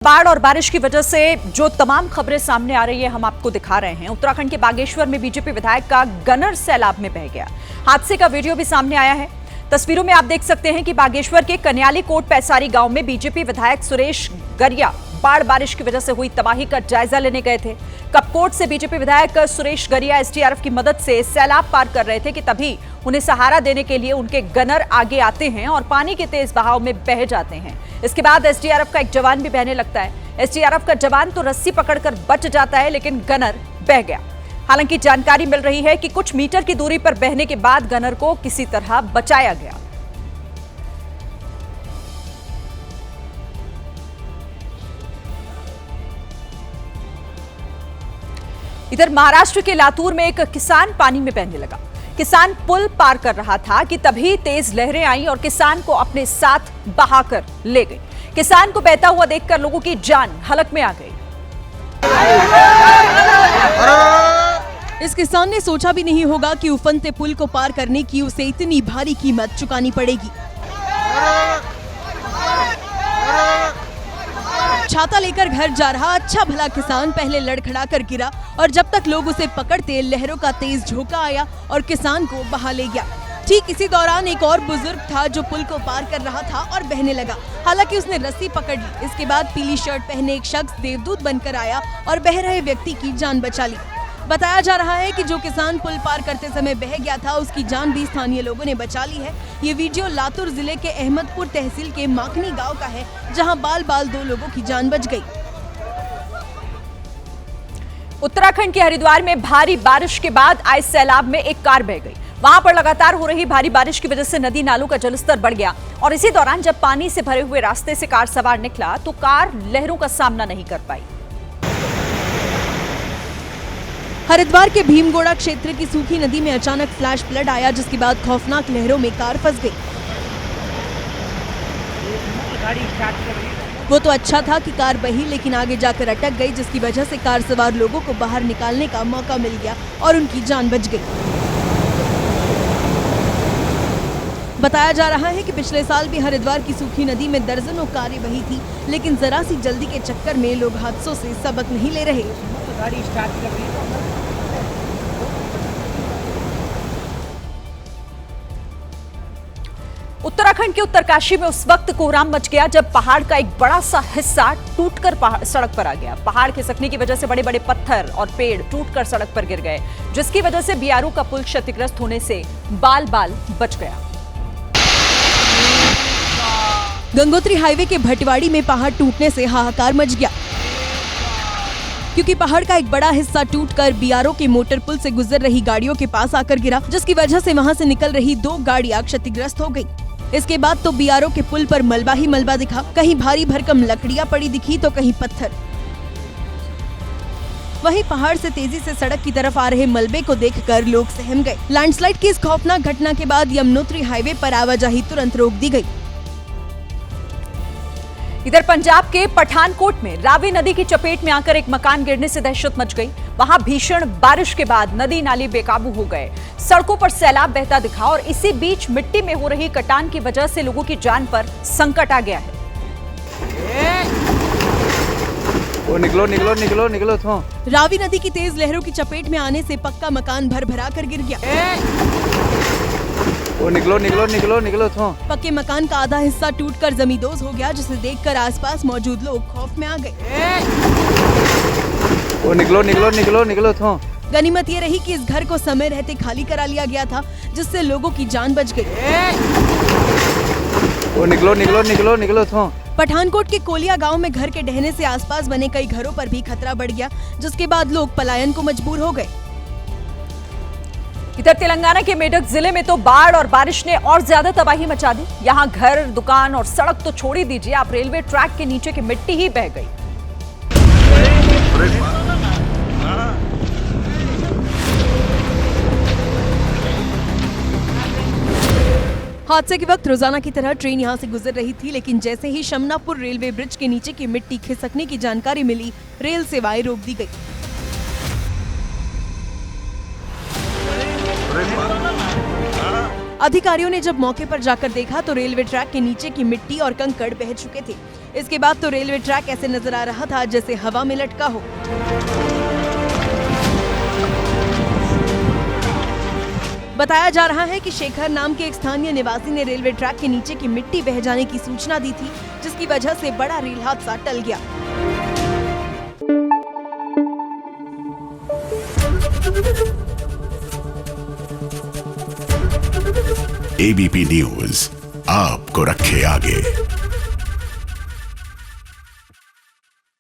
बाढ़ और बारिश की वजह से जो तमाम खबरें सामने आ रही है हम आपको दिखा रहे हैं। उत्तराखंड के बागेश्वर में बीजेपी विधायक का गनर सैलाब में बह गया। हादसे का वीडियो भी सामने आया है। तस्वीरों में आप देख सकते हैं कि बागेश्वर के कन्याली कोट पैसारी गांव में बीजेपी विधायक सुरेश गरिया बाढ़ बारिश की वजह से हुई तबाही का जायजा लेने गए थे। कपकोट से बीजेपी विधायक सुरेश गरिया एसडीआरएफ की मदद से सैलाब पार कर रहे थे कि तभी उन्हें सहारा देने के लिए उनके गनर आगे आते हैं और पानी के तेज बहाव में बह जाते हैं। इसके बाद एसडीआरएफ का एक जवान भी बहने लगता है। एसडीआरएफ का जवान तो रस्सी पकड़कर बच जाता है, लेकिन गनर बह गया। हालांकि जानकारी मिल रही है कि कुछ मीटर की दूरी पर बहने के बाद गनर को किसी तरह बचाया गया। इधर महाराष्ट्र के लातूर में एक किसान पानी में बहने लगा। किसान पुल पार कर रहा था कि तभी तेज लहरें आई और किसान को अपने साथ बहाकर ले गई। किसान को बहता हुआ देखकर लोगों की जान हलक में आ गई। इस किसान ने सोचा भी नहीं होगा कि उफनते पुल को पार करने की उसे इतनी भारी कीमत चुकानी पड़ेगी। छाता लेकर घर जा रहा अच्छा भला किसान पहले लड़खड़ा कर गिरा और जब तक लोग उसे पकड़ते लहरों का तेज झोंका आया और किसान को बहा ले गया। ठीक इसी दौरान एक और बुजुर्ग था जो पुल को पार कर रहा था और बहने लगा। हालांकि उसने रस्सी पकड़ ली। इसके बाद पीली शर्ट पहने एक शख्स देवदूत बनकर आया और बह रहे व्यक्ति की जान बचा ली। बताया जा रहा है कि जो किसान पुल पार करते समय बह गया था उसकी जान भी स्थानीय लोगों ने बचा ली है। ये वीडियो लातूर जिले के अहमदपुर तहसील के माखनी गांव का है, जहां बाल बाल 2 लोगों की जान बच गई। उत्तराखंड के हरिद्वार में भारी बारिश के बाद आए सैलाब में एक कार बह गई। वहां पर लगातार हो रही भारी बारिश की वजह से नदी नालों का जलस्तर बढ़ गया और इसी दौरान जब पानी से भरे हुए रास्ते से कार सवार निकला तो कार लहरों का सामना नहीं कर पाई। हरिद्वार के भीमगोड़ा क्षेत्र की सूखी नदी में अचानक फ्लैश फ्लड आया, जिसके बाद खौफनाक लहरों में कार फंस गई। वो तो अच्छा था कि कार बही, लेकिन आगे जाकर अटक गई, जिसकी वजह से कार सवार लोगों को बाहर निकालने का मौका मिल गया और उनकी जान बच गई। बताया जा रहा है कि पिछले साल भी हरिद्वार की सूखी नदी में दर्जनों कारें बही थी, लेकिन जरा सी जल्दी के चक्कर में लोग हादसों से सबक नहीं ले रहे। उत्तराखंड के उत्तरकाशी में उस वक्त कोहराम मच गया जब पहाड़ का एक बड़ा सा हिस्सा टूटकर सड़क पर आ गया। पहाड़ खिसकने की वजह से बड़े बड़े पत्थर और पेड़ टूटकर सड़क पर गिर गए, जिसकी वजह से बीआरओ का पुल क्षतिग्रस्त होने से बाल बाल बच गया। गंगोत्री हाईवे के भटवाड़ी में पहाड़ टूटने से हाहाकार मच गया, क्योंकि पहाड़ का एक बड़ा हिस्सा टूटकर बीआरओ के मोटर पुल से गुजर रही गाड़ियों के पास आकर गिरा, जिसकी वजह से वहां से निकल रही 2 गाड़ियां क्षतिग्रस्त हो गई। इसके बाद तो बीआरओ के पुल पर मलबा ही मलबा दिखा। कहीं भारी भरकम लकड़ियां पड़ी दिखी तो कहीं पत्थर। वहीं पहाड़ से तेजी से सड़क की तरफ आ रहे मलबे को देखकर लोग सहम गए। लैंडस्लाइड की इस खौफनाक घटना के बाद यमुनोत्री हाईवे पर आवाजाही तुरंत रोक दी गई। इधर पंजाब के पठानकोट में रावी नदी की चपेट में आकर एक मकान गिरने से दहशत मच गई। वहां भीषण बारिश के बाद नदी नाले बेकाबू हो गए, सड़कों पर सैलाब बहता दिखा और इसी बीच मिट्टी में हो रही कटान की वजह से लोगों की जान पर संकट आ गया है। ओ निकलो निकलो निकलो निकलो थो। रावी नदी की तेज लहरों की चपेट में आने से पक्का मकान भर-भरा कर गिर गया। ओ निकलो निकलो निकलो निकलो थो। पक्के मकान का आधा हिस्सा टूटकर जमींदोज हो गया, जिसे देखकर आसपास मौजूद लोग खौफ में आ गए। ओ निकलो निकलो निकलो निकलो थो। गनीमत ये रही कि इस घर को समय रहते खाली करा लिया गया था, जिससे लोगों की जान बच गई। ओ निकलो निकलो निकलो निकलो थो। पठानकोट के कोलिया गांव में घर के ढहने से आसपास बने कई घरों पर भी खतरा बढ़ गया, जिसके बाद लोग पलायन को मजबूर हो गए। इधर तेलंगाना के मेडक जिले में तो बाढ़ और बारिश ने और ज्यादा तबाही मचा दी। यहां घर, दुकान और सड़क तो छोड़ ही दीजिए, आप रेलवे ट्रैक के नीचे की मिट्टी ही बह गई। हादसे के वक्त रोजाना की तरह ट्रेन यहां से गुजर रही थी, लेकिन जैसे ही शमनापुर रेलवे ब्रिज के नीचे की मिट्टी खिसकने की जानकारी मिली, रेल सेवाएं रोक दी गई। अधिकारियों ने जब मौके पर जाकर देखा तो रेलवे ट्रैक के नीचे की मिट्टी और कंकड़ बह चुके थे। इसके बाद तो रेलवे ट्रैक ऐसे नजर आ रहा था जैसे हवा में लटका हो। बताया जा रहा है कि शेखर नाम के एक स्थानीय निवासी ने रेलवे ट्रैक के नीचे की मिट्टी बह जाने की सूचना दी थी, जिसकी वजह से बड़ा रेल हादसा टल गया। एबीपी न्यूज आपको रखे आगे।